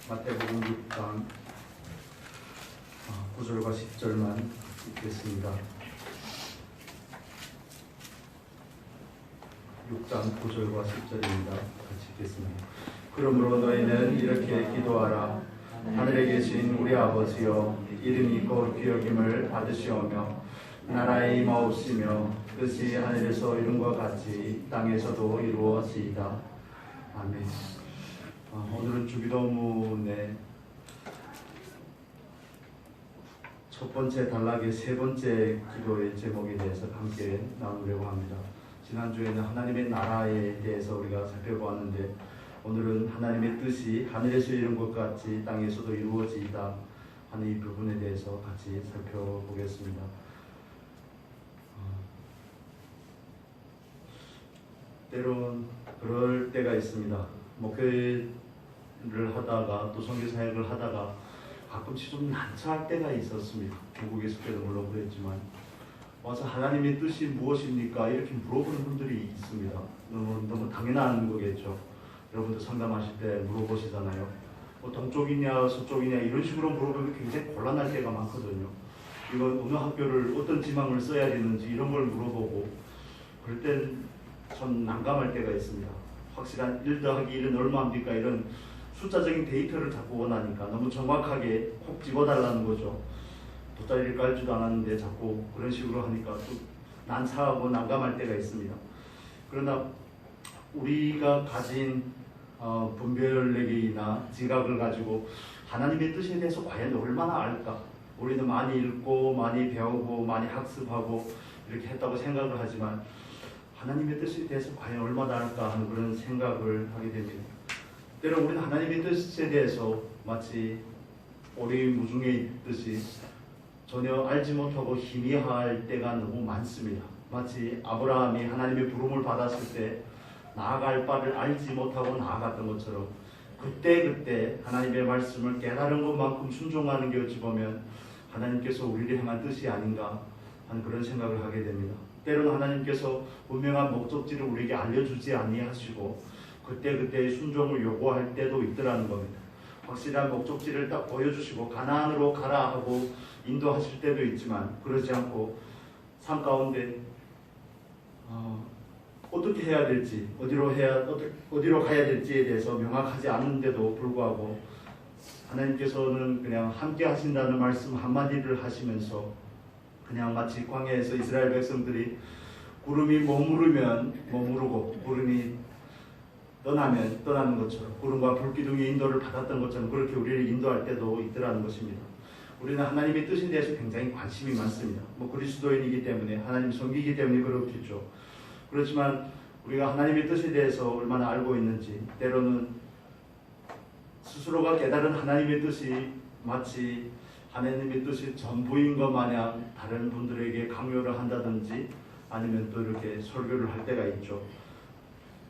마태복음 6장 9절과 10절만 읽겠습니다. 6장 9절과 10절입니다. 같이 읽겠습니다. 그러므로 너희는 이렇게 기도하라. 하늘에 계신 우리 아버지여, 이름이 거룩히 여김을 받으시오며 나라의 임하옵시며 뜻이 하늘에서 이룬 것 같이 땅에서도 이루어지이다. 아멘. 오늘은 주기도문의 첫 번째 단락의 세 번째 기도의 제목에 대해서 함께 나누려고 합니다. 지난주에는 하나님의 나라에 대해서 우리가 살펴보았는데, 오늘은 하나님의 뜻이 하늘에서 이룬 것 같이 땅에서도 이루어지이다 하는 이 부분에 대해서 같이 살펴보겠습니다. 때론 그럴 때가 있습니다. 목회를 하다가 또 선교 사역을 하다가 가끔씩 좀 난처할 때가 있었습니다. 중국에 있을 때도 물론 그랬지만, 와서 하나님의 뜻이 무엇입니까? 이렇게 물어보는 분들이 있습니다. 너무 당연한 거겠죠. 여러분도 상담하실 때 물어보시잖아요. 뭐 동쪽이냐 서쪽이냐 이런 식으로 물어보면 굉장히 곤란할 때가 많거든요. 이건 어느 학교를 어떤 지망을 써야 되는지 이런 걸 물어보고, 그럴 땐 전 난감할 때가 있습니다. 확실한 1 더하기 1은 얼마입니까? 이런 숫자적인 데이터를 자꾸 원하니까 너무 정확하게 콕 집어달라는 거죠. 돗자리를 깔 줄도 않았는데 자꾸 그런 식으로 하니까 또 난처하고 난감할 때가 있습니다. 그러나 우리가 가진 분별력이나 지각을 가지고 하나님의 뜻에 대해서 과연 얼마나 알까? 우리는 많이 읽고 많이 배우고 많이 학습하고 이렇게 했다고 생각을 하지만, 하나님의 뜻에 대해서 과연 얼마나 알까 하는 그런 생각을 하게 됩니다. 때로 우리는 하나님의 뜻에 대해서 마치 오리무중에 있듯이 전혀 알지 못하고 희미할 때가 너무 많습니다. 마치 아브라함이 하나님의 부름을 받았을 때 나아갈 바를 알지 못하고 나아갔던 것처럼, 그때 하나님의 말씀을 깨달은 것만큼 순종하는 게 어찌 보면 하나님께서 우리를 향한 뜻이 아닌가 하는 그런 생각을 하게 됩니다. 때로는 하나님께서 분명한 목적지를 우리에게 알려주지 아니하시고 그때의 순종을 요구할 때도 있더라는 겁니다. 확실한 목적지를 딱 보여주시고 가나안으로 가라 하고 인도하실 때도 있지만, 그러지 않고 삶 가운데 어떻게 해야 될지, 어디로 가야 될지에 대해서 명확하지 않은데도 불구하고 하나님께서는 그냥 함께 하신다는 말씀 한마디를 하시면서 그냥 마치 광야에서 이스라엘 백성들이 구름이 머무르면 머무르고 구름이 떠나면 떠나는 것처럼, 구름과 불기둥의 인도를 받았던 것처럼 그렇게 우리를 인도할 때도 있더라는 것입니다. 우리는 하나님의 뜻에 대해서 굉장히 관심이 많습니다. 그리스도인이기 때문에, 하나님 섬기기 때문에 그렇겠죠. 그렇지만 우리가 하나님의 뜻에 대해서 얼마나 알고 있는지, 때로는 스스로가 깨달은 하나님의 뜻이 마치 하나님의 뜻이 전부인 것 마냥 다른 분들에게 강요를 한다든지 아니면 또 이렇게 설교를 할 때가 있죠.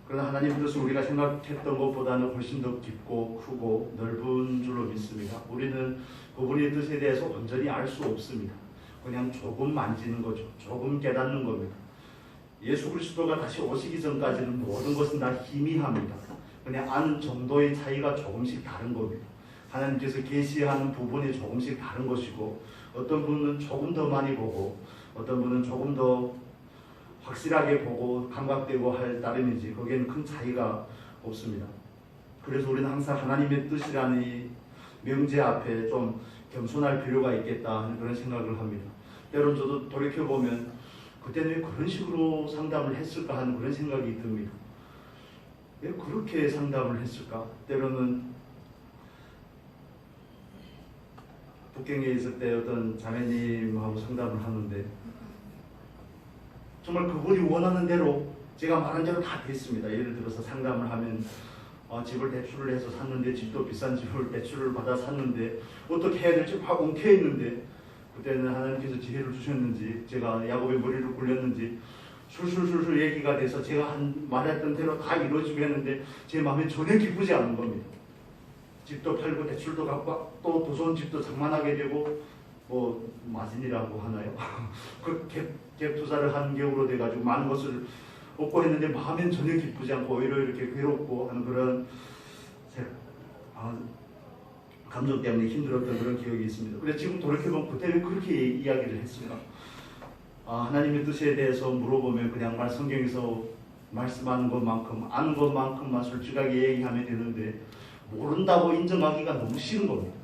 그러나 하나님의 뜻은 우리가 생각했던 것보다는 훨씬 더 깊고 크고 넓은 줄로 믿습니다. 우리는 그분의 뜻에 대해서 온전히 알 수 없습니다. 그냥 조금 만지는 거죠. 조금 깨닫는 겁니다. 예수 그리스도가 다시 오시기 전까지는 모든 것은 다 희미합니다. 그냥 아는 정도의 차이가 조금씩 다른 겁니다. 하나님께서 계시하는 부분이 조금씩 다른 것이고, 어떤 분은 조금 더 많이 보고 어떤 분은 조금 더 확실하게 보고 감각되고 할 따름이지 거기에는 큰 차이가 없습니다. 그래서 우리는 항상 하나님의 뜻이라는 이 명제 앞에 좀 겸손할 필요가 있겠다 하는 그런 생각을 합니다. 때론 저도 돌이켜보면 그때는 왜 그런 식으로 상담을 했을까 하는 그런 생각이 듭니다. 왜 그렇게 상담을 했을까? 때로는 북경에 있을 때 어떤 자매님하고 상담을 하는데 정말 그분이 원하는 대로 제가 말한 대로 다 됐습니다. 예를 들어서 상담을 하면 집을 대출을 해서 샀는데, 집도 비싼 집을 대출을 받아 샀는데 어떻게 해야 될지 확 엉켜있는데, 그때는 하나님께서 지혜를 주셨는지 제가 야곱의 머리를 굴렸는지 술술술술 얘기가 돼서 제가 말했던 대로 다 이루어지고 했는데 제 마음에 전혀 기쁘지 않은 겁니다. 집도 팔고 대출도 갚고 또 더 좋은 집도 장만하게 되고, 마진이라고 하나요? 그 갭 투자를 한 격으로 돼가지고 많은 것을 얻고 했는데 마음엔 전혀 기쁘지 않고 오히려 이렇게 괴롭고 하는 그런 감정 때문에 힘들었던 그런 기억이 있습니다. 그래서 지금 돌이켜보면 그때는 그렇게 이야기를 했습니다. 하나님의 뜻에 대해서 물어보면 그냥 성경에서 말씀하는 것만큼 아는 것만큼만 솔직하게 얘기하면 되는데 모른다고 인정하기가 너무 싫은 겁니다.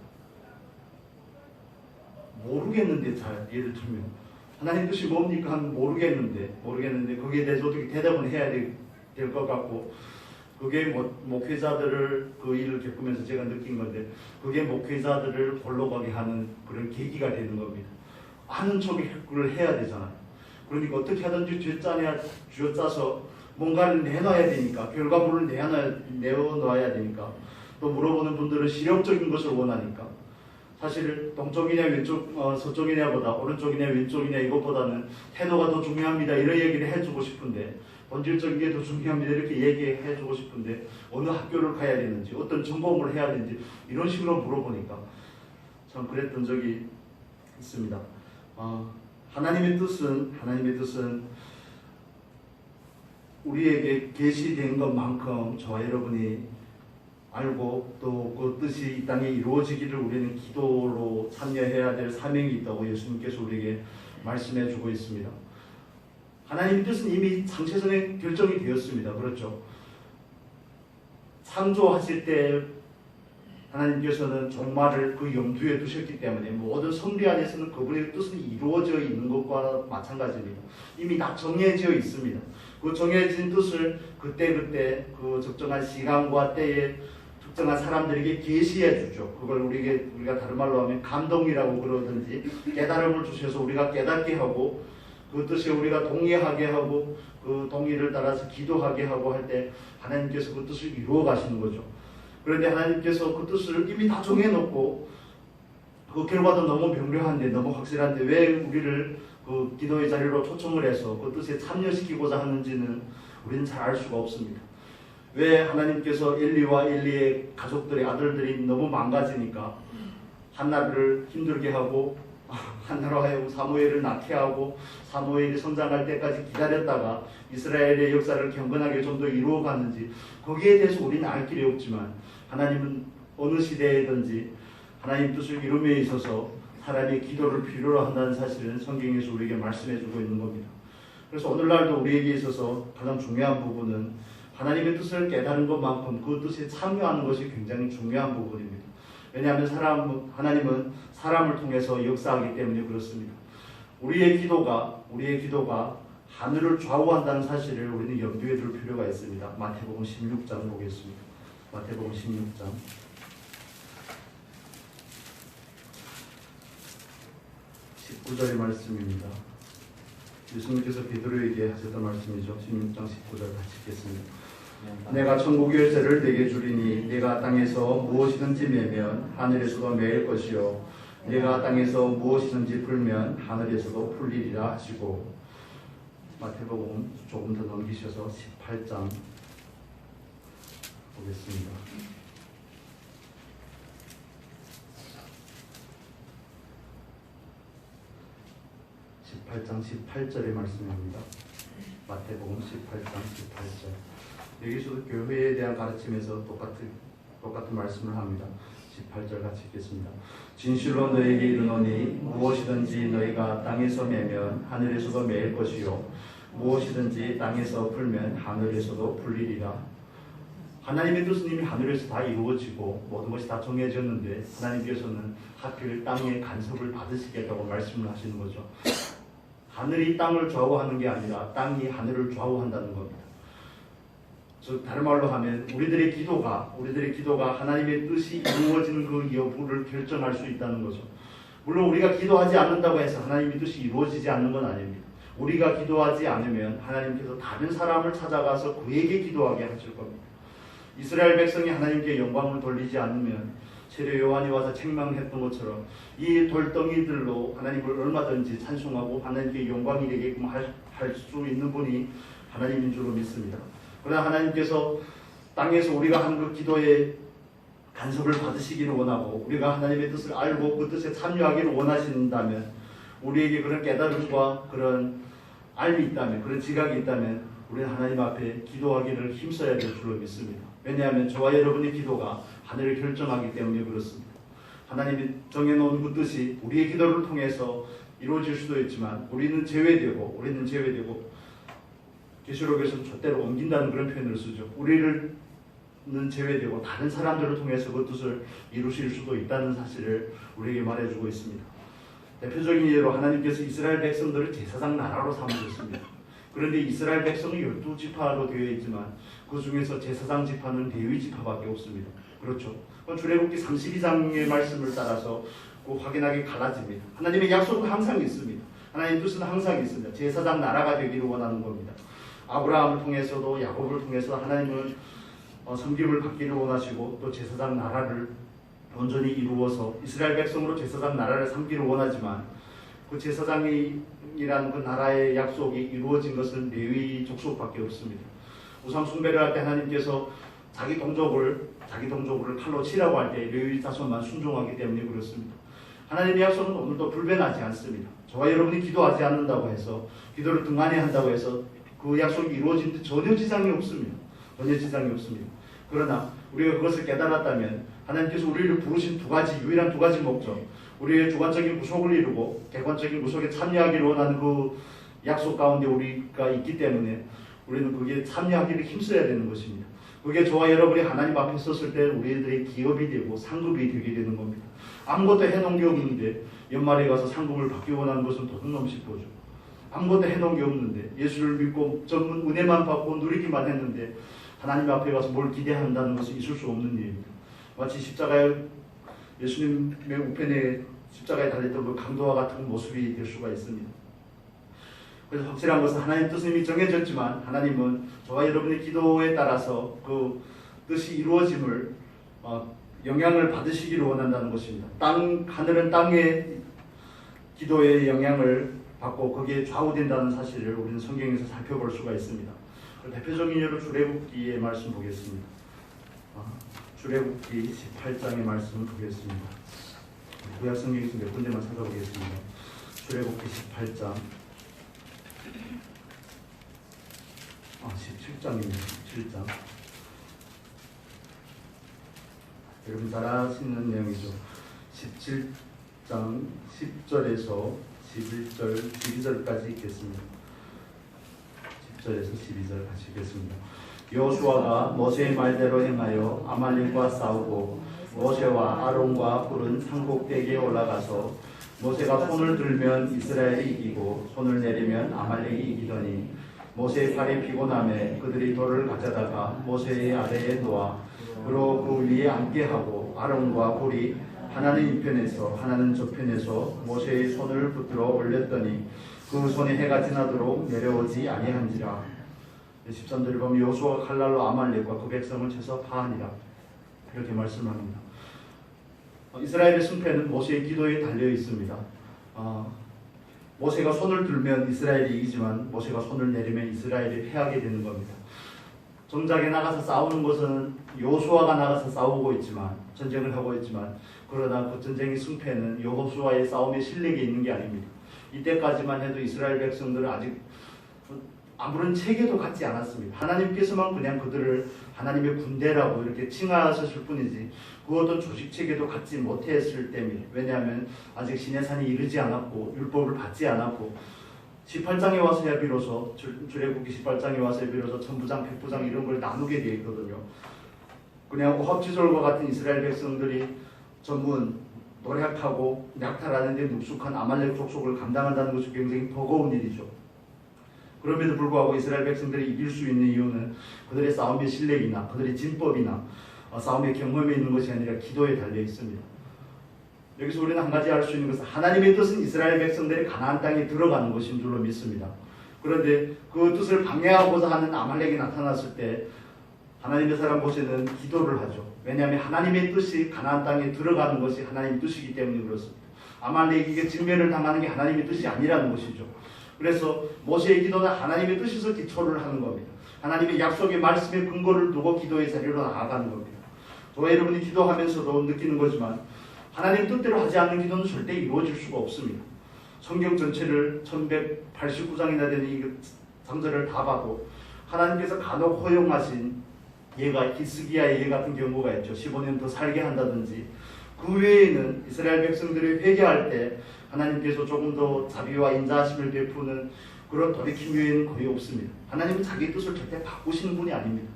모르겠는데 잘 예를 들면 하나님 뜻이 뭡니까? 모르겠는데 거기에 대해서 어떻게 대답은 해야 될 것 같고 그게 목회자들을 그 일을 겪으면서 제가 느낀 건데 그게 목회자들을 골로 가게 하는 그런 계기가 되는 겁니다. 아는 척을 그걸 해야 되잖아요. 그러니까 어떻게 하든지 쥐어짜서 뭔가를 내놔야 되니까 결과물을 내어놔야 되니까 또 물어보는 분들은 실용적인 것을 원하니까 사실 동쪽이냐 서쪽이냐보다 오른쪽이냐 왼쪽이냐 이것보다는 태도가 더 중요합니다 이런 얘기를 해주고 싶은데 본질적인 게 더 중요합니다 이렇게 얘기해주고 싶은데 어느 학교를 가야 되는지 어떤 전공을 해야 되는지 이런 식으로 물어보니까 참 그랬던 적이 있습니다. 하나님의 뜻은 우리에게 계시된 것만큼 저와 여러분이 알고 또 그 뜻이 이 땅에 이루어지기를 우리는 기도로 참여해야 될 사명이 있다고 예수님께서 우리에게 말씀해 주고 있습니다. 하나님의 뜻은 이미 창세전에 결정이 되었습니다. 그렇죠? 창조하실 때 하나님께서는 종말을 그 염두에 두셨기 때문에 모든 섭리 안에서는 그분의 뜻은 이루어져 있는 것과 마찬가지입니다. 이미 다 정해져 있습니다. 그 정해진 뜻을 그때그때 그 적정한 시간과 때에 특정한 사람들에게 계시해 주죠. 그걸 우리가 다른 말로 하면 감동이라고 그러든지 깨달음을 주셔서 우리가 깨닫게 하고 그 뜻에 우리가 동의하게 하고 그 동의를 따라서 기도하게 하고 할 때 하나님께서 그 뜻을 이루어 가시는 거죠. 그런데 하나님께서 그 뜻을 이미 다 정해놓고 그 결과도 너무 명료한데 너무 확실한데 왜 우리를 그 기도의 자리로 초청을 해서 그 뜻에 참여시키고자 하는지는 우리는 잘 알 수가 없습니다. 왜 하나님께서 엘리와 엘리의 가족들의 아들들이 너무 망가지니까 한나를 힘들게 하고 한나로 하여금 사무엘을 낳게 하고 사무엘이 성장할 때까지 기다렸다가 이스라엘의 역사를 경건하게 좀 더 이루어가는지 거기에 대해서 우리는 알 길이 없지만 하나님은 어느 시대에든지 하나님 뜻을 이룸에 있어서 사람의 기도를 필요로 한다는 사실은 성경에서 우리에게 말씀해주고 있는 겁니다. 그래서 오늘날도 우리에게 있어서 가장 중요한 부분은 하나님의 뜻을 깨달은 것만큼 그 뜻에 참여하는 것이 굉장히 중요한 부분입니다. 왜냐하면 하나님은 사람을 통해서 역사하기 때문에 그렇습니다. 우리의 기도가 하늘을 좌우한다는 사실을 우리는 염두에 둘 필요가 있습니다. 마태복음 16장 보겠습니다. 마태복음 16장 19절의 말씀입니다. 예수님께서 베드로에게 하셨던 말씀이죠. 16장 19절 같이 읽겠습니다. 내가 천국 열쇠를 내게 주리니 내가 땅에서 무엇이든지 매면 하늘에서도 매일 것이요 내가 땅에서 무엇이든지 풀면 하늘에서도 풀리리라 하시고 마태복음 조금 더 넘기셔서 18장 보겠습니다. 18장 18절의 말씀입니다. 마태복음 18장 18절. 여기서도 교회에 대한 가르침에서 똑같은 말씀을 합니다. 18절 같이 읽겠습니다. 진실로 너에게 이르노니 무엇이든지 너희가 땅에서 매면 하늘에서도 매일 것이요 무엇이든지 땅에서 풀면 하늘에서도 풀리리라. 하나님의 뜻은 이미 하늘에서 다 이루어지고 모든 것이 다 정해졌는데 하나님께서는 하필 땅의 간섭을 받으시겠다고 말씀을 하시는 거죠. 하늘이 땅을 좌우하는 게 아니라 땅이 하늘을 좌우한다는 겁니다. 즉 다른 말로 하면 우리들의 기도가 하나님의 뜻이 이루어지는 그 여부를 결정할 수 있다는 거죠. 물론 우리가 기도하지 않는다고 해서 하나님의 뜻이 이루어지지 않는 건 아닙니다. 우리가 기도하지 않으면 하나님께서 다른 사람을 찾아가서 그에게 기도하게 하실 겁니다. 이스라엘 백성이 하나님께 영광을 돌리지 않으면 세례 요한이 와서 책망했던 것처럼 이 돌덩이들로 하나님을 얼마든지 찬송하고 하나님께 영광이 되게끔 할 수 있는 분이 하나님인 줄로 믿습니다. 그러나 하나님께서 땅에서 우리가 하는 그 기도에 간섭을 받으시기를 원하고 우리가 하나님의 뜻을 알고 그 뜻에 참여하기를 원하신다면 우리에게 그런 깨달음과 그런 알미 있다면 그런 지각이 있다면 우리는 하나님 앞에 기도하기를 힘써야 될 줄로 믿습니다. 왜냐하면 저와 여러분의 기도가 하늘을 결정하기 때문에 그렇습니다. 하나님이 정해놓은 그 뜻이 우리의 기도를 통해서 이루어질 수도 있지만 우리는 제외되고 계시록에서는 좆대로 옮긴다는 그런 표현을 쓰죠. 우리는 제외되고 다른 사람들을 통해서 그 뜻을 이루실 수도 있다는 사실을 우리에게 말해주고 있습니다. 대표적인 예로 하나님께서 이스라엘 백성들을 제사장 나라로 삼으셨습니다. 그런데 이스라엘 백성은 12지파로 되어 있지만 그 중에서 제사장 지파는 레위 지파밖에 없습니다. 그렇죠. 출애굽기 32장의 말씀을 따라서 확연하게 갈라집니다. 하나님의 약속은 항상 있습니다. 하나님의 뜻은 항상 있습니다. 제사장 나라가 되기를 원하는 겁니다. 아브라함을 통해서도 야곱을 통해서 하나님은 섬김을 받기를 원하시고 또 제사장 나라를 온전히 이루어서 이스라엘 백성으로 제사장 나라를 삼기를 원하지만 그 제사장이라는 그 나라의 약속이 이루어진 것은 레위 족속밖에 없습니다. 우상 숭배를 할 때 하나님께서 자기 동족을 칼로 치라고 할 때 레위 자손만 순종하기 때문에 그렇습니다. 하나님의 약속은 오늘도 불변하지 않습니다. 저와 여러분이 기도하지 않는다고 해서 기도를 등한히 한다고 해서 그 약속이 이루어진 데 전혀 지장이 없습니다. 그러나 우리가 그것을 깨달았다면 하나님께서 우리를 부르신 유일한 두 가지 목적, 우리의 주관적인 구속을 이루고 객관적인 구속에 참여하기를 원하는 그 약속 가운데 우리가 있기 때문에 우리는 거기에 참여하기를 힘써야 되는 것입니다. 그게 저와 여러분이 하나님 앞에 섰을 때 우리들의 기업이 되고 상급이 되게 되는 겁니다. 아무것도 해놓은 게 없는데 연말에 가서 상급을 받기 원하는 것은 도둑놈식 보죠. 아무것도 해놓은 게 없는데 예수를 믿고 전문 은혜만 받고 누리기만 했는데 하나님 앞에 가서 뭘 기대한다는 것은 있을 수 없는 일입니다. 마치 예수님의 우편에 십자가에 달렸던 그 강도와 같은 모습이 될 수가 있습니다. 그래서 확실한 것은 하나님 뜻은 이미 정해졌지만 하나님은 저와 여러분의 기도에 따라서 그 뜻이 이루어짐을 영향을 받으시기를 원한다는 것입니다. 하늘은 땅의 기도의 영향을 받고 거기에 좌우된다는 사실을 우리는 성경에서 살펴볼 수가 있습니다. 대표적인 예로 출애굽기의 말씀 보겠습니다. 출애굽기 18장의 말씀 보겠습니다. 구약 성경에서 몇 군데만 찾아보겠습니다. 출애굽기 18장 17장입니다. 17장. 여러분 잘 아시는 내용이죠. 17장 10절에서 11절, 12절까지 읽겠습니다. 10절에서 12절 같이 읽겠습니다. 여호수아가 모세의 말대로 행하여 아말렉과 싸우고 모세와 아론과 훌은 산꼭대기에 올라가서 모세가 손을 들면 이스라엘이 이기고 손을 내리면 아말렉이 이기더니 모세의 팔이 피곤함에 그들이 돌을 가져다가 모세의 아래에 놓아 그로 그 위에 앉게 하고 아론과 훌이 하나는 이편에서 하나는 저편에서 모세의 손을 붙들어 올렸더니 그 손에 해가 지나도록 내려오지 아니한지라. 13절을 보면 여호수아가 칼날로 아말렉과 그 백성을 쳐서 파하니라 이렇게 말씀합니다. 이스라엘의 승패는 모세의 기도에 달려 있습니다. 모세가 손을 들면 이스라엘이 이기지만 모세가 손을 내리면 이스라엘이 패하게 되는 겁니다. 전장에 나가서 싸우는 것은 여호수아가 나가서 싸우고 있지만 전쟁을 하고 있지만 그러나 그 전쟁의 승패는 여호수아의 싸움의 실력이 있는 게 아닙니다. 이때까지만 해도 이스라엘 백성들은 아직 아무런 체계도 갖지 않았습니다. 하나님께서만 그냥 그들을 하나님의 군대라고 이렇게 칭하셨을 뿐이지 그 어떤 조직 체계도 갖지 못했을 때입니다. 왜냐하면 아직 시내산이 이르지 않았고 율법을 받지 않았고 18장에 와서야 비로소 출애굽기 18장에 와서야 비로소 천부장, 백부장 이런 걸 나누게 되어 있거든요. 그냥 오합지졸과 같은 이스라엘 백성들이 전문 노력하고 약탈하는 데 능숙한 아말렉 족속을 감당한다는 것이 굉장히 버거운 일이죠. 그럼에도 불구하고 이스라엘 백성들이 이길 수 있는 이유는 그들의 싸움의 실력이나 그들의 진법이나 싸움의 경험에 있는 것이 아니라 기도에 달려 있습니다. 여기서 우리는 한 가지 알 수 있는 것은 하나님의 뜻은 이스라엘 백성들이 가나안 땅에 들어가는 것인 줄로 믿습니다. 그런데 그 뜻을 방해하고자 하는 아말렉이 나타났을 때 하나님의 사람 모세는 기도를 하죠. 왜냐하면 하나님의 뜻이 가나안 땅에 들어가는 것이 하나님의 뜻이기 때문에 그렇습니다. 아말렉에게 진멸을 당하는 게 하나님의 뜻이 아니라는 것이죠. 그래서 모세의 기도는 하나님의 뜻에서 기초를 하는 겁니다. 하나님의 약속의 말씀의 근거를 두고 기도의 자리로 나아가는 겁니다. 저와 여러분이 기도하면서도 느끼는 거지만 하나님 뜻대로 하지 않는 기도는 절대 이루어질 수가 없습니다. 성경 전체를 1189장이나 되는 이 장절을 다 봐도 하나님께서 간혹 허용하신 예가 히스기야의 예 같은 경우가 있죠. 15년 더 살게 한다든지 그 외에는 이스라엘 백성들이 회개할 때 하나님께서 조금 더 자비와 인자하심을 베푸는 그런 돌이킴 외에는 거의 없습니다. 하나님은 자기 뜻을 절대 바꾸시는 분이 아닙니다.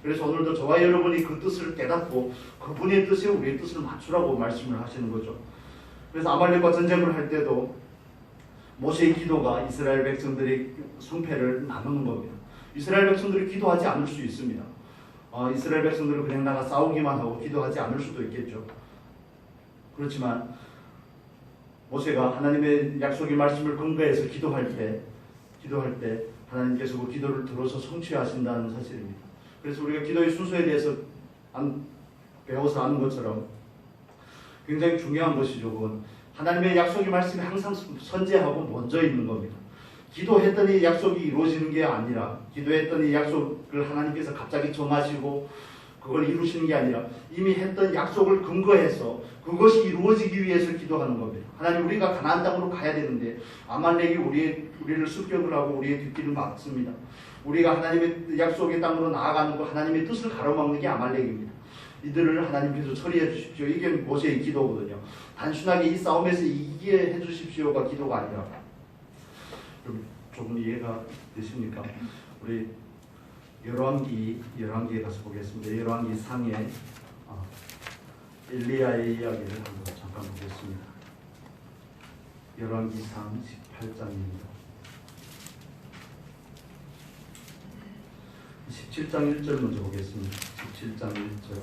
그래서 오늘도 저와 여러분이 그 뜻을 깨닫고 그분의 뜻에 우리의 뜻을 맞추라고 말씀을 하시는 거죠. 그래서 아말렉과 전쟁을 할 때도 모세의 기도가 이스라엘 백성들의 승패를 나누는 겁니다. 이스라엘 백성들이 기도하지 않을 수 있습니다. 이스라엘 백성들은 그냥 나가 싸우기만 하고 기도하지 않을 수도 있겠죠. 그렇지만 모세가 하나님의 약속의 말씀을 근거해서 기도할 때 하나님께서 그 기도를 들어서 성취하신다는 사실입니다. 그래서 우리가 기도의 순서에 대해서 배워서 아는 것처럼 굉장히 중요한 것이죠. 그건 하나님의 약속의 말씀이 항상 선제하고 먼저 있는 겁니다. 기도했더니 약속이 이루어지는 게 아니라, 기도했더니 약속을 하나님께서 갑자기 정하시고 그걸 이루시는 게 아니라 이미 했던 약속을 근거해서 그것이 이루어지기 위해서 기도하는 겁니다. 하나님, 우리가 가나안 땅으로 가야 되는데 아말렉이 우리를 습격을 하고 우리의 뒷길을 막습니다. 우리가 하나님의 약속의 땅으로 나아가는 거, 하나님의 뜻을 가로막는 게 아말렉입니다. 이들을 하나님께서 처리해 주십시오. 이게 모세의 기도거든요. 단순하게 이 싸움에서 이기게 해 주십시오가 기도가 아니라. 조금 이해가 되십니까? 우리 열왕기에 가서 보겠습니다. 열왕기 상에 엘리야의 이야기를 한번 잠깐 보겠습니다. 열왕기상 18장입니다. 17장 1절 먼저 보겠습니다. 17장 1절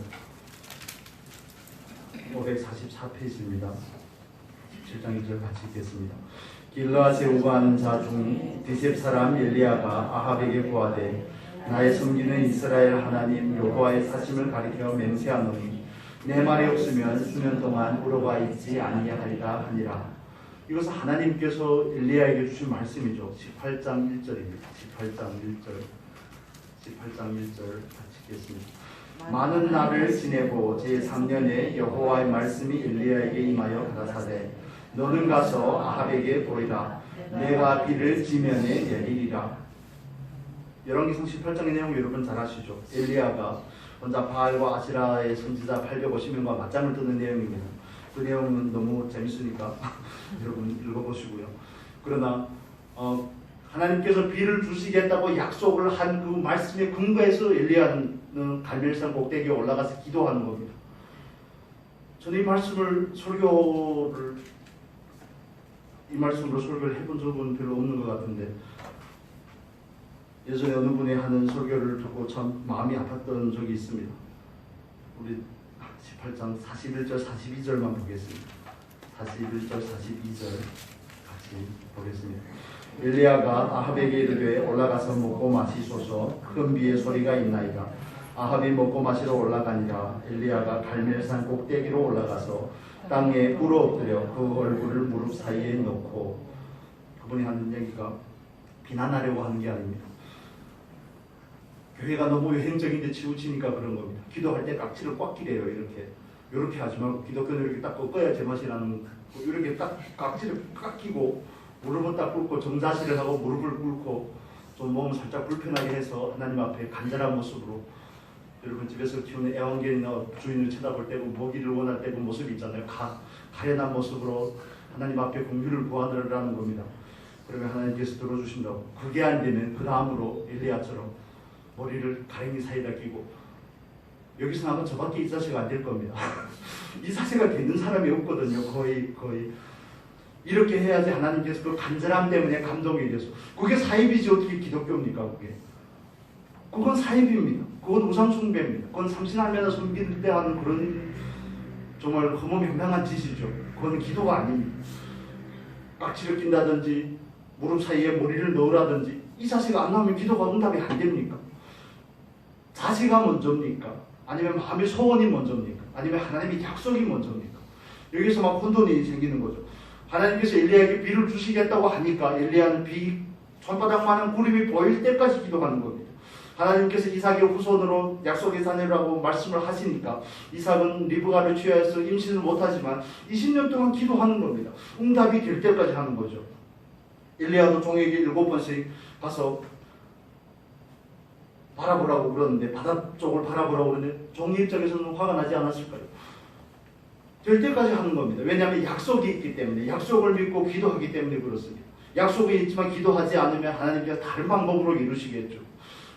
544페이지입니다. 17장 1절 같이 읽겠습니다. 길르앗에 우거하는 자 중 디셉 사람 엘리야가 아합에게 고하되 나의 섬기는 이스라엘 하나님 여호와의 사심을 가리켜 맹세하노니 내 말이 없으면 수년 동안 우러가 있지 아니하리라 하니라. 이것은 하나님께서 엘리야에게 주신 말씀이죠. 18장 1절입니다. 18장 1절 같이 읽겠습니다. 많은 날을 지내고 제3년에 여호와의 말씀이 엘리야에게 임하여 가라사대 너는 가서 아합에게 보이라. 내가 비를 지면에 내리리라. 열왕기상 18장의 내용을 여러분 잘 아시죠? 엘리야가 혼자 바알과 아시라의 선지자 850명과 맞짱을 뜨는 내용입니다. 그 내용은 너무 재밌으니까 여러분 읽어보시고요. 그러나 하나님께서 비를 주시겠다고 약속을 한 그 말씀에 근거해서 엘리야는 갈멜산 꼭대기에 올라가서 기도하는 겁니다. 저는 이 말씀으로 설교를 해본 적은 별로 없는 것 같은데 예전에 어느 분이 하는 설교를 듣고 참 마음이 아팠던 적이 있습니다. 우리 18장 41절 42절만 보겠습니다. 41절 42절 같이 보겠습니다. 엘리야가 아합에게 이르되 올라가서 먹고 마시소서. 큰 비의 소리가 있나이다. 아합이 먹고 마시러 올라가니라. 엘리야가 갈멜산 꼭대기로 올라가서 땅에 울어 엎드려 그 얼굴을 무릎 사이에 넣고, 그분이 하는 얘기가 비난하려고 하는 게 아닙니다. 교회가 너무 여행적인데 치우치니까 그런 겁니다. 기도할 때 깍지를 꽉 끼래요. 이렇게 하지 말고 기독교는 이렇게 딱 꺾어야 제맛이라는, 이렇게 딱 깍지를 꽉 끼고 무릎을 딱 꿇고 정자시를 하고 무릎을 꿇고 좀 몸을 살짝 불편하게 해서 하나님 앞에 간절한 모습으로, 여러분 집에서 키우는 애완견이나 주인을 쳐다볼 때고 먹이를 원할 때 그 모습이 있잖아요. 가련한 모습으로 하나님 앞에 공유를 구하더라는 겁니다. 그러면 하나님께서 들어주신다고. 그게 안 되면 그 다음으로 엘리야처럼 머리를 가랭이 사이다 끼고, 여기서 나면 저밖에 이 자세가 안 될 겁니다. 이 자세가 되는 사람이 없거든요. 거의 이렇게 해야지 하나님께서 그 간절함 때문에 감동이 돼서. 그게 사입이지 어떻게 기독교입니까? 그건 사입입니다. 그건 우상숭배입니다. 그건 삼신할매나 섬길 때 하는 그런 정말 허무맹랑한 짓이죠. 그건 기도가 아닙니다. 깍지를 낀다든지 무릎 사이에 머리를 넣으라든지 이 자세가 안 나오면 기도가 응답이 안 됩니까? 자세가 먼저입니까? 아니면 마음의 소원이 먼저입니까? 아니면 하나님의 약속이 먼저입니까? 여기서 막 혼돈이 생기는 거죠. 하나님께서 엘리야에게 비를 주시겠다고 하니까 엘리야는 손바닥만한 구름이 보일 때까지 기도하는 겁니다. 하나님께서 이삭의 후손으로 약속의 자녀라고 말씀을 하시니까 이삭은 리브가를 취하여서 임신을 못하지만 20년 동안 기도하는 겁니다. 응답이 될 때까지 하는 거죠. 엘리야도 종에게 7번씩 가서 바라보라고 그러는데, 바다 쪽을 바라보라고 그러는데 종의 입장에서는 화가 나지 않았을까요? 될 때까지 하는 겁니다. 왜냐하면 약속이 있기 때문에, 약속을 믿고 기도하기 때문에 그렇습니다. 약속이 있지만 기도하지 않으면 하나님께서 다른 방법으로 이루시겠죠.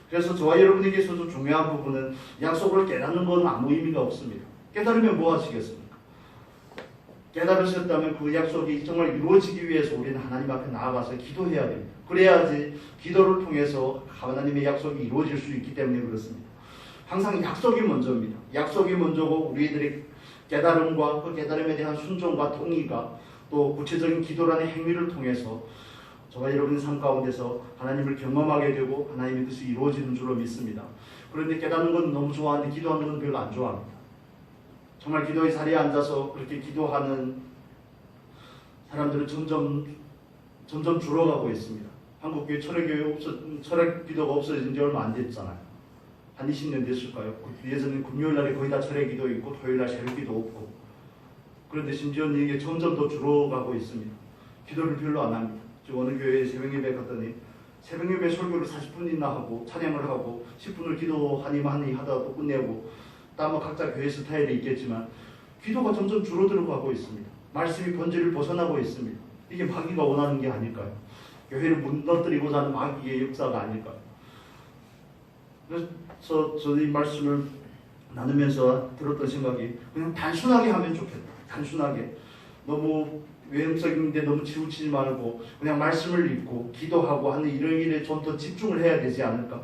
그래서 저와 여러분에게서도 중요한 부분은 약속을 깨닫는 건 아무 의미가 없습니다. 깨달으면 뭐 하시겠습니까? 깨달으셨다면 그 약속이 정말 이루어지기 위해서 우리는 하나님 앞에 나아가서 기도해야 됩니다. 그래야지 기도를 통해서 하나님의 약속이 이루어질 수 있기 때문에 그렇습니다. 항상 약속이 먼저입니다. 약속이 먼저고 우리들의 깨달음과 그 깨달음에 대한 순종과 동의가 또 구체적인 기도라는 행위를 통해서 저와 여러분의 삶 가운데서 하나님을 경험하게 되고 하나님의 뜻이 이루어지는 줄로 믿습니다. 그런데 깨닫는 건 너무 좋아하는데 기도하는 건 별로 안 좋아합니다. 정말 기도의 자리에 앉아서 그렇게 기도하는 사람들은 점점 줄어가고 있습니다. 한국교회 철학 기도가 없어진 지 얼마 안 됐잖아요. 한 20년 됐을까요? 예전에 금요일날에 거의 다 철학 기도 있고 토요일날 새벽 기도 없고, 그런데 심지어는 이게 점점 더 줄어가고 있습니다. 기도를 별로 안 합니다. 저 어느 교회에 새벽예배 갔더니 새벽예배 설교를 40분이나 하고 찬양을 하고 10분을 기도하니 하다가 또 끝내고, 또 각자 교회 스타일이 있겠지만 기도가 점점 줄어들어 가고 있습니다. 말씀이 본질을 벗어나고 있습니다. 이게 마귀가 원하는 게 아닐까요? 교회를 무너뜨리고자 하는 마귀의 역사가 아닐까요? 그래서 저는 이 말씀을 나누면서 들었던 생각이 그냥 단순하게 하면 좋겠다. 단순하게. 너무 외형적인데 너무 치우치지 말고 그냥 말씀을 읽고 기도하고 하는 이런 일에 좀 더 집중을 해야 되지 않을까?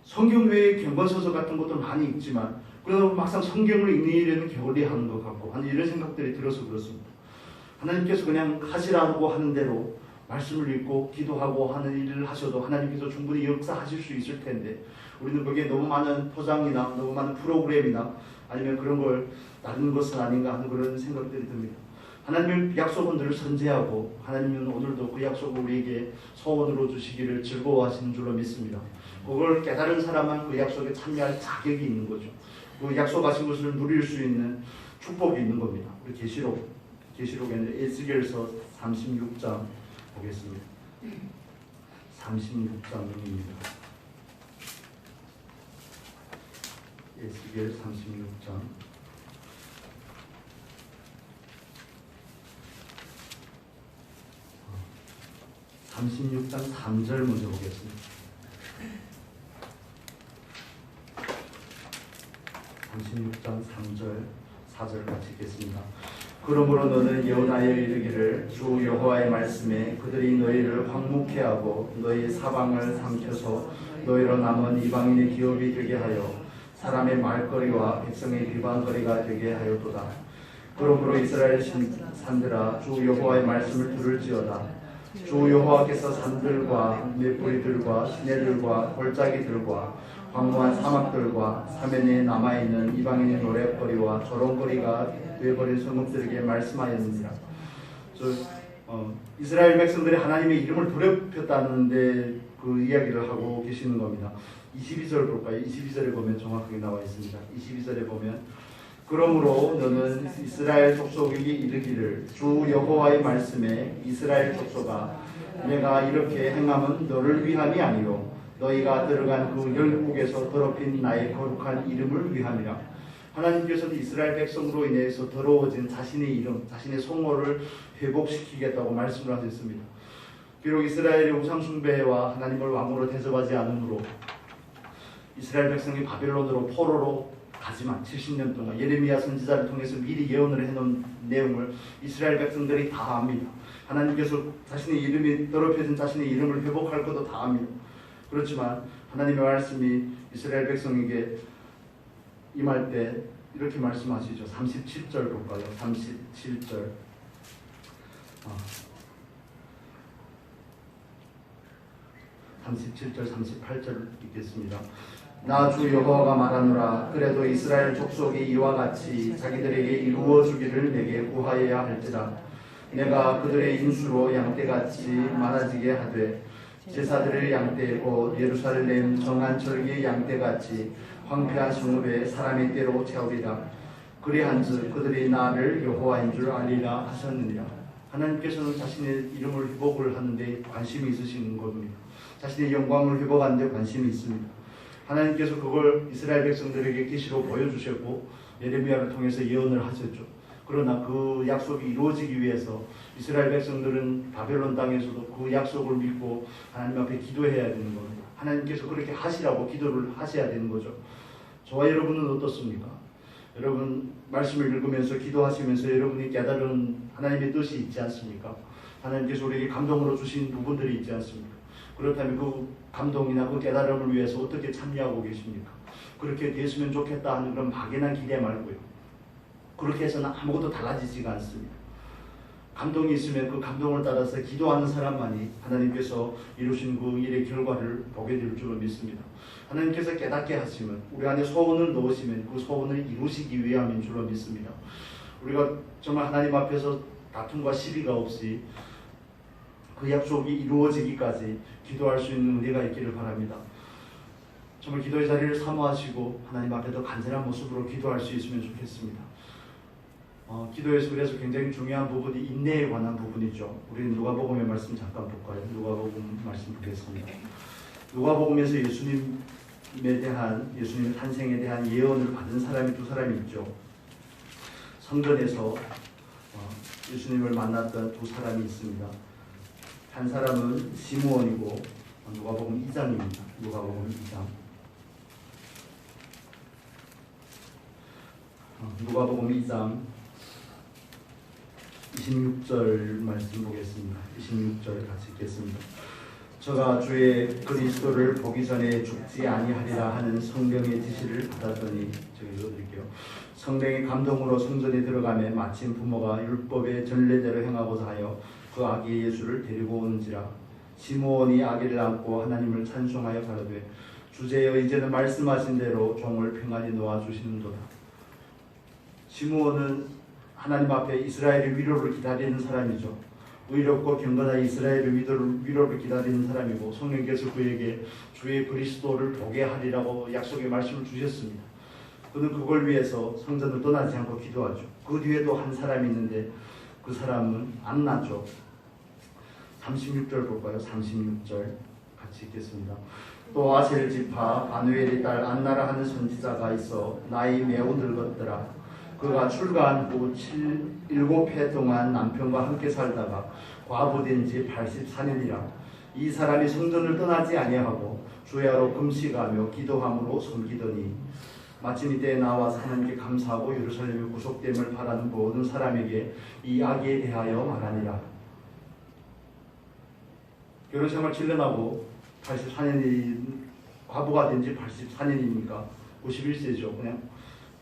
성경 외에 경건서적 같은 것도 많이 있지만 그러다 막상 성경을 읽는 일에는 게을리하는 것 같고 하는 이런 생각들이 들어서 그렇습니다. 하나님께서 그냥 하시라고 하는 대로 말씀을 읽고 기도하고 하는 일을 하셔도 하나님께서 충분히 역사하실 수 있을 텐데 우리는 거기에 너무 많은 포장이나 너무 많은 프로그램이나 아니면 그런 걸 나누는 것은 아닌가 하는 그런 생각들이 듭니다. 하나님의 약속은 늘 선제하고 하나님은 오늘도 그 약속을 우리에게 소원으로 주시기를 즐거워하시는 줄로 믿습니다. 그걸 깨달은 사람만 그 약속에 참여할 자격이 있는 거죠. 그 약속하신 것을 누릴 수 있는 축복이 있는 겁니다. 우리 계시록에는 에스겔서 36장 보겠습니다. 36장입니다. 에스겔 36장 36장 3절 먼저 보겠습니다. 36장 3절 4절 같이 읽겠습니다. 그러므로 너는 여호나에 이르기를 주 여호와의 말씀에 그들이 너희를 황묵케 하고 너희 사방을 삼켜서 너희로 남은 이방인의 기업이 되게 하여 사람의 말거리와 백성의 비방거리가 되게 하였도다. 그러므로 이스라엘 산들아 주 여호와의 말씀을 들을지어다. 주 여호와께서 산들과 맷뿌리들과 시내들과 골짜기들과 광무한 사막들과 사면에 남아있는 이방인의 노랫거리와 조롱거리가 되어버린 성읍들에게 말씀하였느니라. 이스라엘 백성들이 하나님의 이름을 더럽혔다는데 그 이야기를 하고 계시는 겁니다. 22절 볼까요? 22절에 보면 정확하게 나와 있습니다. 22절에 보면 그러므로 너는 이스라엘 족속에게 이르기를 주 여호와의 말씀에 이스라엘 족속아 내가 이렇게 행함은 너를 위함이 아니요 너희가 들어간 그 열국에서 더럽힌 나의 거룩한 이름을 위함이라. 하나님께서는 이스라엘 백성으로 인해서 더러워진 자신의 이름, 자신의 성호를 회복시키겠다고 말씀을 하셨습니다. 비록 이스라엘의 우상숭배와 하나님을 왕으로 대접하지 않으므로 이스라엘 백성이 바벨론으로 포로로 가지만 70년 동안 예레미야 선지자를 통해서 미리 예언을 해놓은 내용을 이스라엘 백성들이 다 압니다. 하나님께서 자신의 이름이 더럽혀진 자신의 이름을 회복할 것도 다 압니다. 그렇지만 하나님의 말씀이 이스라엘 백성에게 임할 때 이렇게 말씀하시죠. 37절 볼까요? 37절 37절 38절 읽겠습니다. 나 주 여호와가 말하노라. 그래도 이스라엘 족속이 이와 같이 자기들에게 이루어 주기를 내게 구하여야 할지라. 내가 그들의 인수로 양떼같이 많아지게 하되 제사들의 양떼 곧 예루살렘 정한절기의 양떼같이 황폐한 성읍에 사람의 떼로 채우리라. 그리한즉 그들이 나를 여호와인 줄 알리라 하셨느니라. 하나님께서는 자신의 이름을 회복을 하는데 관심이 있으신 겁니다. 자신의 영광을 회복하는 데 관심이 있습니다. 하나님께서 그걸 이스라엘 백성들에게 계시로 보여주셨고 예레미야를 통해서 예언을 하셨죠. 그러나 그 약속이 이루어지기 위해서 이스라엘 백성들은 바벨론 땅에서도 그 약속을 믿고 하나님 앞에 기도해야 되는 겁니다. 하나님께서 그렇게 하시라고 기도를 하셔야 되는 거죠. 저와 여러분은 어떻습니까? 여러분 말씀을 읽으면서 기도하시면서 여러분이 깨달은 하나님의 뜻이 있지 않습니까? 하나님께서 우리에게 감동으로 주신 부분들이 있지 않습니까? 그렇다면 그 감동이나 그 깨달음을 위해서 어떻게 참여하고 계십니까? 그렇게 됐으면 좋겠다 하는 그런 막연한 기대 말고요. 그렇게 해서는 아무것도 달라지지가 않습니다. 감동이 있으면 그 감동을 따라서 기도하는 사람만이 하나님께서 이루신 그 일의 결과를 보게 될 줄로 믿습니다. 하나님께서 깨닫게 하시면 우리 안에 소원을 넣으시면 그 소원을 이루시기 위함인 줄로 믿습니다. 우리가 정말 하나님 앞에서 다툼과 시비가 없이 그 약속이 이루어지기까지 기도할 수 있는 은혜가 있기를 바랍니다. 정말 기도의 자리를 사모하시고 하나님 앞에 더 간절한 모습으로 기도할 수 있으면 좋겠습니다. 기도에서 그래서 굉장히 중요한 부분이 인내에 관한 부분이죠. 우리는 누가복음의 말씀 잠깐 볼까요? 누가복음 말씀 보겠습니다. 누가복음에서 예수님의 탄생에 대한 예언을 받은 사람이 두 사람이 있죠. 성전에서 예수님을 만났던 두 사람이 있습니다. 한 사람은 시므온이고 누가복음 2장입니다. 누가복음 2장. 누가복음 2장 26절 말씀 보겠습니다. 26절 같이 읽겠습니다. 저가 주의 그리스도를 보기 전에 죽지 아니하리라 하는 성령의 지시를 받았더니, 제가 읽어드릴게요. 성령의 감동으로 성전에 들어가매 마침 부모가 율법의 전례대로 행하고자 하여 그 아기 예수를 데리고 오는지라. 시므온이 아기를 안고 하나님을 찬송하여 가로되 주제여 이제는 말씀하신 대로 종을 평안히 놓아주시는도다. 시므온은 하나님 앞에 이스라엘의 위로를 기다리는 사람이죠. 의롭고 경건한 이스라엘의 위로를 기다리는 사람이고, 성령께서 그에게 주의 그리스도를 보게 하리라고 약속의 말씀을 주셨습니다. 그는 그걸 위해서 성전을 떠나지 않고 기도하죠. 그 뒤에도 한 사람이 있는데 그 사람은 안나죠. 36절 볼까요? 36절 같이 읽겠습니다. 또 아셀 지파 바누엘의 딸 안나라 하는 선지자가 있어 나이 매우 늙었더라. 그가 출가한 후 7해 동안 남편과 함께 살다가 과부된 지 84년이라. 이 사람이 성전을 떠나지 아니하고 주야로 금식하며 기도함으로 섬기더니 마침 이때에 나와서 하나님께 감사하고 예루살렘의 구속됨을 바라는 모든 사람에게 이 아기에 대하여 말하니라. 결혼생활 7년 하고 84년이 과부가 된 지 84년이니까 91세죠. 그냥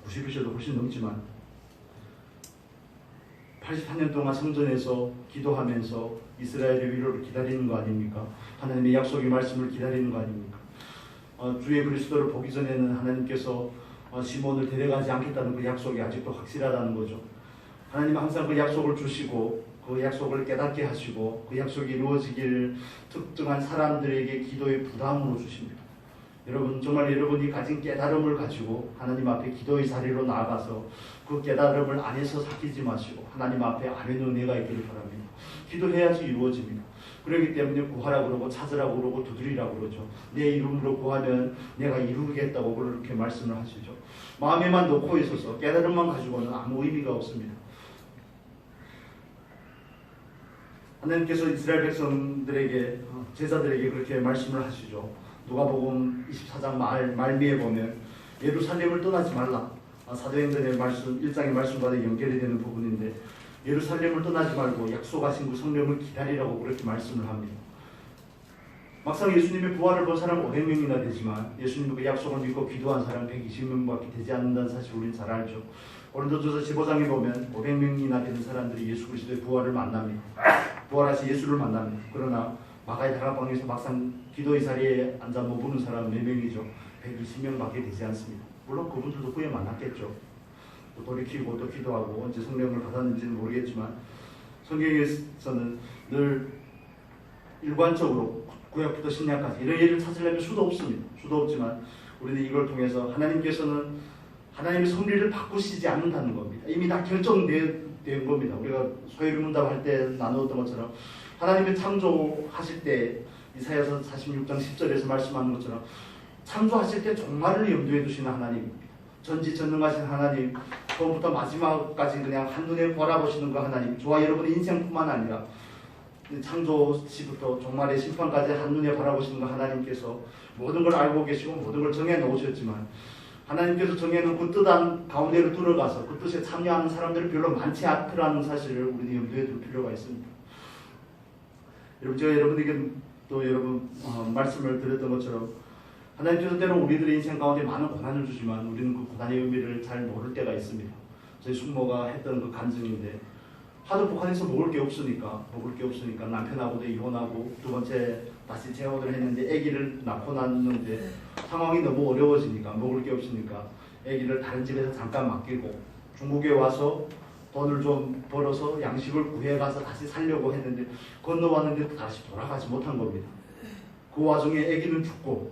91세도 훨씬 넘지만 84년 동안 성전에서 기도하면서 이스라엘의 위로를 기다리는 거 아닙니까? 하나님의 약속의 말씀을 기다리는 거 아닙니까? 주의 그리스도를 보기 전에는 하나님께서 시몬을 데려가지 않겠다는 그 약속이 아직도 확실하다는 거죠. 하나님은 항상 그 약속을 주시고 그 약속을 깨닫게 하시고 그 약속이 이루어지길 특정한 사람들에게 기도의 부담으로 주십니다. 여러분, 정말 여러분이 가진 깨달음을 가지고 하나님 앞에 기도의 자리로 나아가서 그 깨달음을 안에서 삭히지 마시고 하나님 앞에 안에 은혜가 있기를 바랍니다. 기도해야지 이루어집니다. 그렇기 때문에 구하라 그러고 찾으라고 그러고 두드리라 그러죠. 내 이름으로 구하면 내가 이루겠다고 그렇게 말씀을 하시죠. 마음에만 놓고 있어서 깨달음만 가지고는 아무 의미가 없습니다. 하나님께서 이스라엘 백성들에게, 제자들에게 그렇게 말씀을 하시죠. 누가복음 24장 말미에 보면 예루살렘을 떠나지 말라. 사도행전의 말씀 1장의 말씀과 연결이 되는 부분인데, 예루살렘을 떠나지 말고 약속하신 그 성령을 기다리라고 그렇게 말씀을 합니다. 막상 예수님의 부활을 본 사람 500명이나 되지만 예수님의 그 약속을 믿고 기도한 사람 120명밖에 되지 않는다는 사실 우리는 잘 알죠. 고린도전서 15장에 보면 500명이나 되는 사람들이 예수 그리스도의 부활을 만납니다. 부활하신 예수를 만납니다. 그러나 마가의 다락방에서 막상 기도의 자리에 앉아 머무는 사람은 4명이죠. 120명밖에 되지 않습니다. 물론 그분들도 후에 만났겠죠. 또 돌이키고 또 기도하고 언제 성령을 받았는지는 모르겠지만 성경에서는 늘 일관적으로 구약부터 신약까지 이런 예를 찾으려면 수도 없습니다. 수도 없지만 우리는 이걸 통해서 하나님께서는 하나님의 섭리를 바꾸시지 않는다는 겁니다. 이미 다 결정된 겁니다. 우리가 소요문답할 때 나누었던 것처럼 하나님의 창조하실 때 이사야서 46장 10절에서 말씀하는 것처럼 창조하실 때 종말을 염두에 두시는 하나님입니다. 전지전능하신 하나님, 처음부터 마지막까지 그냥 한눈에 바라보시는 그 하나님, 저와 여러분의 인생뿐만 아니라 창조 시부터 종말의 심판까지 한눈에 바라보시는 그 하나님께서 모든 걸 알고 계시고 모든 걸 정해 놓으셨지만, 하나님께서 정해놓은 그 뜻 가운데를 들어가서 그 뜻에 참여하는 사람들이 별로 많지 않더라는 사실을 우리는 염두에 둘 필요가 있습니다. 여러분, 제가 여러분에게 또 여러분 말씀을 드렸던 것처럼, 하나님께서 때로 우리들의 인생 가운데 많은 고난을 주지만 우리는 그 고난의 의미를 잘 모를 때가 있습니다. 저희 숙모가 했던 그 간증인데, 하도 북한에서 먹을 게 없으니까 남편하고도 이혼하고 두 번째 다시 재혼을 했는데 아기를 낳고 났는데 상황이 너무 어려워지니까 먹을 게 없으니까 아기를 다른 집에서 잠깐 맡기고 중국에 와서 돈을 좀 벌어서 양식을 구해가서 다시 살려고 했는데 건너왔는데 다시 돌아가지 못한 겁니다. 그 와중에 아기는 죽고,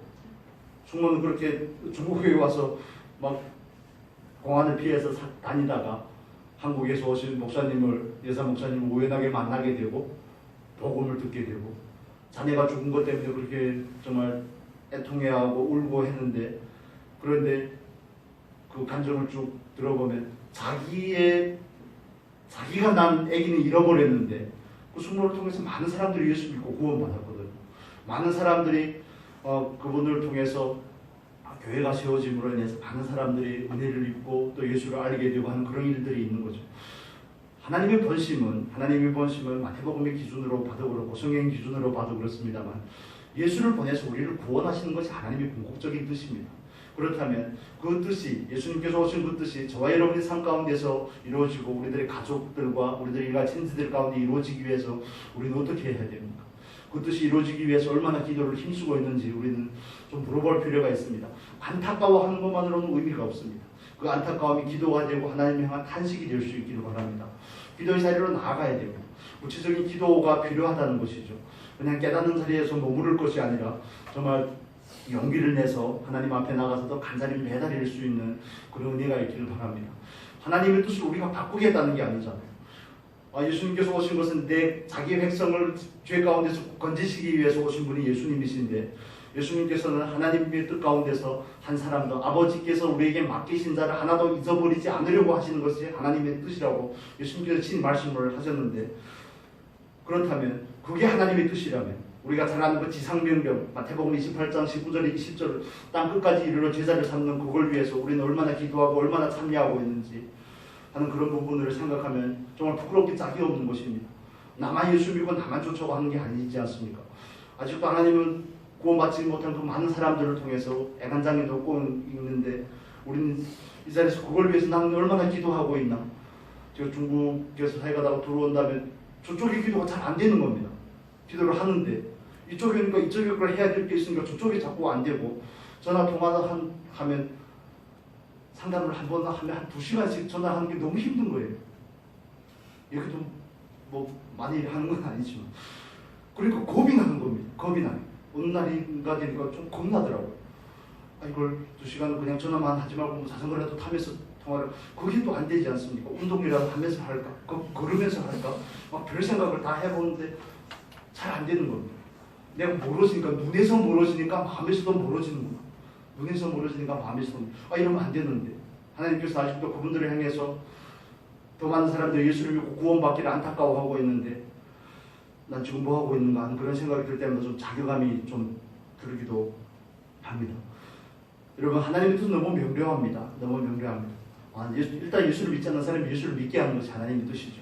숙모는 그렇게 중국에 와서 막 공안을 피해서 다니다가 한국에서 오신 여사 목사님을 우연하게 만나게 되고 복음을 듣게 되고, 자네가 죽은 것 때문에 그렇게 정말 애통해하고 울고 했는데, 그런데 그 간증을 쭉 들어보면 자기가 난 아기는 잃어버렸는데 그 숙모를 통해서 많은 사람들이 예수 믿고 구원받았거든요. 많은 사람들이 그분을 통해서 교회가 세워짐으로 인해서 많은 사람들이 은혜를 입고 또 예수를 알게 되고 하는 그런 일들이 있는 거죠. 하나님의 번심은 마태복음의 기준으로 봐도 그렇고 성경 기준으로 봐도 그렇습니다만, 예수를 보내서 우리를 구원하시는 것이 하나님의 궁극적인 뜻입니다. 그렇다면 그 뜻이, 예수님께서 오신 그 뜻이 저와 여러분의 삶 가운데서 이루어지고 우리들의 가족들과 우리들의 일가 친지들 가운데 이루어지기 위해서 우리는 어떻게 해야 됩니까? 그 뜻이 이루어지기 위해서 얼마나 기도를 힘쓰고 있는지 우리는 좀 물어볼 필요가 있습니다. 안타까워하는 것만으로는 의미가 없습니다. 그 안타까움이 기도가 되고 하나님을 향한 탄식이 될 수 있기를 바랍니다. 기도의 자리로 나아가야 됩니다. 구체적인 기도가 필요하다는 것이죠. 그냥 깨닫는 자리에서 머무를 것이 아니라 정말 용기를 내서 하나님 앞에 나가서도 간절히 매달릴 수 있는 그런 은혜가 있기를 바랍니다. 하나님의 뜻을 우리가 바꾸겠다는 게 아니잖아요. 예수님께서 오신 것은 자기의 백성을 죄 가운데서 건지시기 위해서 오신 분이 예수님이신데, 예수님께서는 하나님의 뜻 가운데서 한 사람도, 아버지께서 우리에게 맡기신 자를 하나도 잊어버리지 않으려고 하시는 것이 하나님의 뜻이라고 예수님께서 친히 말씀을 하셨는데, 그렇다면 그게 하나님의 뜻이라면 우리가 잘 아는 그 지상명령, 마태복음 28장 19절 20절 땅 끝까지 이르러 제자를 삼는 그걸 위해서 우리는 얼마나 기도하고 얼마나 참여하고 있는지 하는 그런 부분을 생각하면 정말 부끄럽게 짝이 없는 것입니다. 나만 예수 믿고 나만 쫓아고 하는 게 아니지 않습니까? 아직도 하나님은 구원받지 못한 그 많은 사람들을 통해서 애간장에 놓고 있는데, 우리는 이 자리에서 그걸 위해서 나는 얼마나 기도하고 있나? 제가 중국에서 사회가다가 들어온다면 저쪽의 기도가 잘 안 되는 겁니다. 기도를 하는데 이쪽이니까 이쪽에 걸 해야 될 게 있으니까 저쪽이 자꾸 안 되고, 전화 통화를 하면 상담을 한 번 하면 한 2시간씩 전화하는 게 너무 힘든 거예요. 이렇게 좀 많이 하는 건 아니지만, 그러니까 겁이 나는 겁니다. 겁이 나요. 어느 날인가 되니까 좀 겁나더라고요. 이걸 2시간을 그냥 전화만 하지 말고 자전거라도 타면서 통화를, 그게 또 안 되지 않습니까? 운동이라도 하면서 할까? 걸으면서 할까? 막 별 생각을 다 해보는데 잘 안 되는 겁니다. 내가 멀어지니까, 눈에서 멀어지니까 마음에서도 멀어지는구나. 눈에서 멀어지니까 마음에서도 이러면 안 되는데, 하나님께서 아직도 그분들을 향해서 더 많은 사람들이 예수를 믿고 구원받기를 안타까워하고 있는데 난 지금 뭐 하고 있는가 하는 그런 생각이 들 때마다 좀 자괴감이 좀 들기도 합니다. 여러분, 하나님의 뜻은 너무 명료합니다. 너무 명료합니다. 일단 예수를 믿지 않는 사람이 예수를 믿게 하는 것이 하나님의 뜻이죠.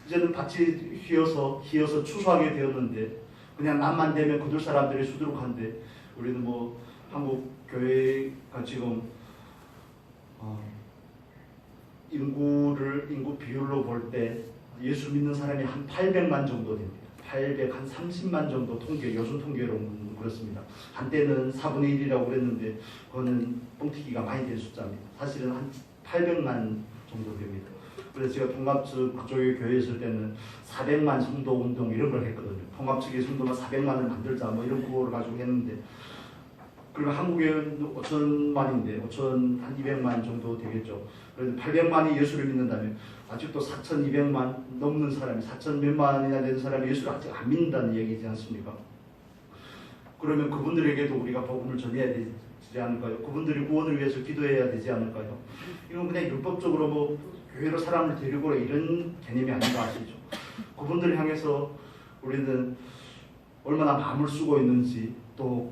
이제는 밭이 휘어서 추수하게 되었는데 그냥 남만 되면 거둘 사람들이 수두룩한데, 우리는 한국 교회가 지금 인구 비율로 볼 때 예수 믿는 사람이 한 800만 정도 됩니다. 한 30만 정도 요즘 통계로 그렇습니다. 한때는 4분의 1이라고 그랬는데 그거는 뻥튀기가 많이 된 숫자입니다. 사실은 한 800만 정도 됩니다. 그래서 제가 통합 측 그쪽에 교회에 있을 때는 400만 성도 운동 이런 걸 했거든요. 통합 측의 성도가 400만을 만들자 이런 구호를 가지고 했는데, 그리고 한국에는 5천만인데 5천 한 200만 정도 되겠죠. 그래서 800만이 예수를 믿는다면 아직도 4,200만 넘는 사람이, 4천 몇만이나 되는 사람이 예수를 아직 안 믿는다는 얘기지 않습니까? 그러면 그분들에게도 우리가 복음을 전해야 되지 않을까요? 그분들이 구원을 위해서 기도해야 되지 않을까요? 이건 그냥 율법적으로 뭐 교회로 사람을 데리고 이런 개념이 아닌 거 아시죠? 그분들을 향해서 우리는 얼마나 마음을 쓰고 있는지, 또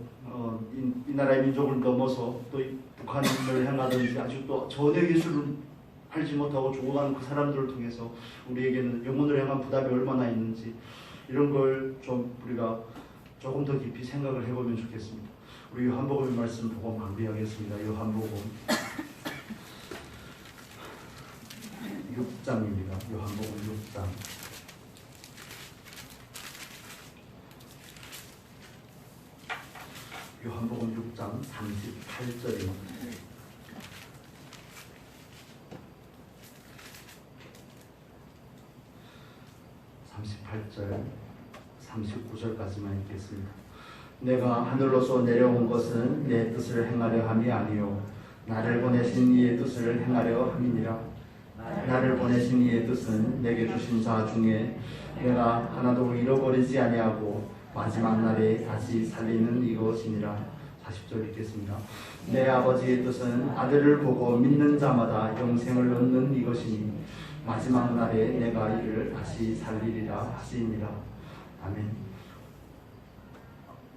이 나라의 민족을 넘어서 또 북한을 향하든지 아직도 전혀 예수를 알지 못하고 죽어가는 그 사람들을 통해서 우리에게는 영혼을 향한 부담이 얼마나 있는지, 이런 걸 좀 우리가 조금 더 깊이 생각을 해보면 좋겠습니다. 우리 요한복음의 말씀 보고 마무리하겠습니다. 요한복음 6장입니다. 요한복음 6장. 요한복음 6장 38절입니다. (38절) 39절까지만 읽겠습니다. 내가 하늘로서 내려온 것은 내 뜻을 행하려 함이 아니요 나를 보내신 이의 뜻을 행하려 함이니라. 나를 보내신 이의 뜻은 내게 주신 자 중에 내가 하나도 잃어버리지 아니하고 마지막 날에 다시 살리는 이것이니라. 40절 읽겠습니다. 내 아버지의 뜻은 아들을 보고 믿는 자마다 영생을 얻는 이것이니 마지막 날에 내가 이를 다시 살리리라 하시니라. 아멘.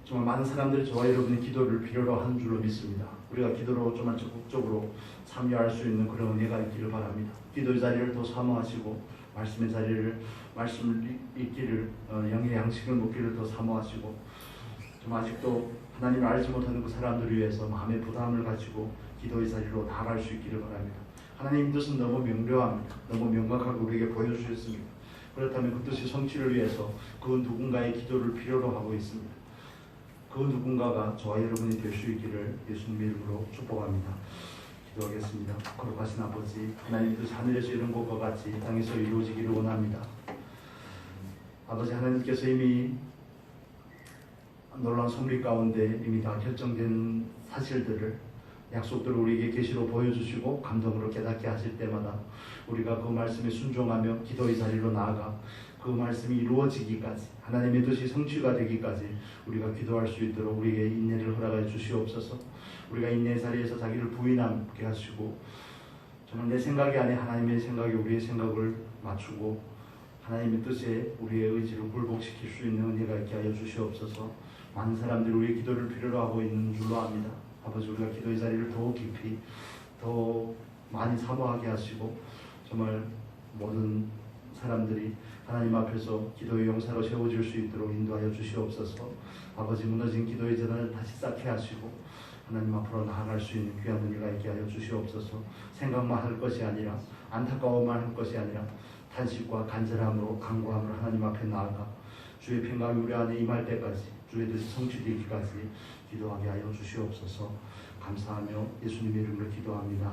정말 많은 사람들이 저와 여러분의 기도를 필요로 하는 줄로 믿습니다. 우리가 기도로 정말 적극적으로 참여할 수 있는 그런 은혜가 있기를 바랍니다. 기도의 자리를 더 사모하시고 말씀의 자리를, 말씀을 읽기를, 영의 양식을 먹기를 더 사모하시고, 좀 아직도 하나님을 알지 못하는 그 사람들을 위해서 마음의 부담을 가지고 기도의 자리로 나아갈 수 있기를 바랍니다. 하나님 뜻은 너무 명료합니다. 너무 명확하게 우리에게 보여주셨습니다. 그렇다면 그 뜻의 성취를 위해서 그 누군가의 기도를 필요로 하고 있습니다. 그 누군가가 저와 여러분이 될 수 있기를 예수님의 이름으로 축복합니다. 기도하겠습니다. 거룩하신 아버지, 하나님 뜻이 하늘에서 이룬 것과 같이 땅에서 이루어지기를 원합니다. 아버지, 하나님께서 이미 놀라운 섭리 가운데 이미 다 결정된 사실들을, 약속들을 우리에게 계시로 보여주시고 감동으로 깨닫게 하실 때마다 우리가 그 말씀에 순종하며 기도의 자리로 나아가 그 말씀이 이루어지기까지, 하나님의 뜻이 성취가 되기까지 우리가 기도할 수 있도록 우리에게 인내를 허락해 주시옵소서. 우리가 인내의 자리에서 자기를 부인하게 하시고, 정말 내 생각이 아닌 하나님의 생각이 우리의 생각을 맞추고 하나님의 뜻에 우리의 의지를 굴복시킬 수 있는 은혜가 있게 하여 주시옵소서. 많은 사람들이 우리의 기도를 필요로 하고 있는 줄로 압니다. 아버지, 우리가 기도의 자리를 더 깊이, 더 많이 사모하게 하시고, 정말 모든 사람들이 하나님 앞에서 기도의 용사로 세워질 수 있도록 인도하여 주시옵소서. 아버지, 무너진 기도의 재단을 다시 쌓게 하시고 하나님 앞으로 나아갈 수 있는 귀한 은혜가 있게 하여 주시옵소서. 생각만 할 것이 아니라, 안타까워만 할 것이 아니라 탄식과 간절함으로, 간구함으로 하나님 앞에 나아가 주의 평강이 우리 안에 임할 때까지, 주의 뜻이 성취되기까지 기도하게 하여 주시옵소서. 감사하며 예수님의 이름으로 기도합니다.